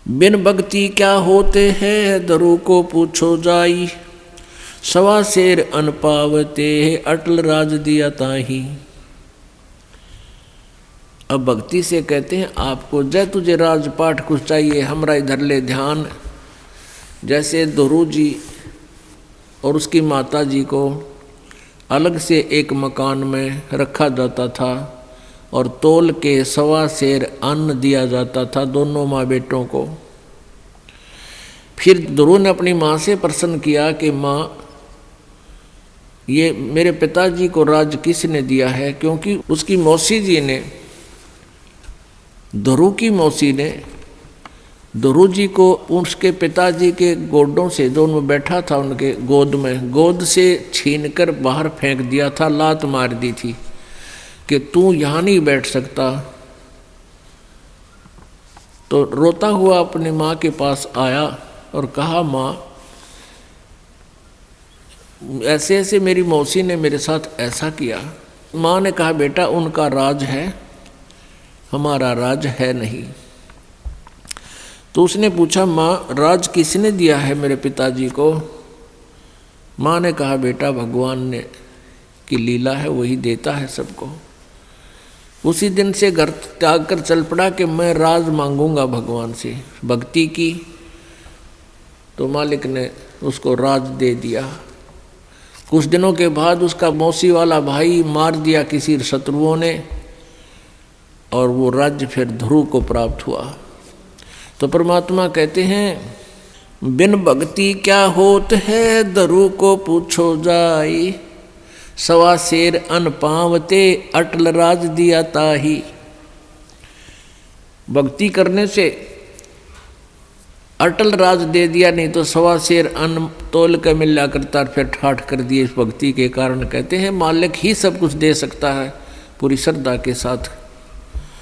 बिन भक्ति क्या होते हैं दरु को पूछो जाई, सवा शेर अन पावते अटल राज दिया ताही। अब भक्ति से कहते हैं आपको जय तुझे राजपाठ कुछ चाहिए हमरा इधर ले ध्यान। जैसे दोरू जी और उसकी माता जी को अलग से एक मकान में रखा जाता था और तोल के सवा शेर अन्न दिया जाता था दोनों माँ बेटों को। फिर दोरू ने अपनी माँ से प्रश्न किया कि माँ ये मेरे पिताजी को राज किसने दिया है, क्योंकि उसकी मौसी जी ने, दोरू की मौसी ने दोरू जी को उसके पिताजी के गोडों से, जो उनमें बैठा था उनके गोद में, गोद से छीनकर बाहर फेंक दिया था, लात मार दी थी कि तू यहाँ नहीं बैठ सकता। तो रोता हुआ अपनी माँ के पास आया और कहा माँ ऐसे ऐसे मेरी मौसी ने मेरे साथ ऐसा किया। माँ ने कहा बेटा उनका राज है, हमारा राज है नहीं। तो उसने पूछा माँ राज किसने दिया है मेरे पिताजी को। माँ ने कहा बेटा भगवान ने की लीला है, वही देता है सबको। उसी दिन से घर त्याग कर चल पड़ा कि मैं राज मांगूंगा भगवान से। भक्ति की तो मालिक ने उसको राज दे दिया। कुछ दिनों के बाद उसका मौसी वाला भाई मार दिया किसी शत्रुओं ने और वो राज्य फिर ध्रुव को प्राप्त हुआ। तो परमात्मा कहते हैं बिन भक्ति क्या होत है दरु को पूछो जाई, सवा शेर अन पावते अटल राज दिया ताही। भक्ति करने से अटल राज दे दिया, नहीं तो सवा शेर अन्न तोल के मिला करता फिर ठाठ कर दिए। इस भक्ति के कारण कहते हैं मालिक ही सब कुछ दे सकता है पूरी श्रद्धा के साथ।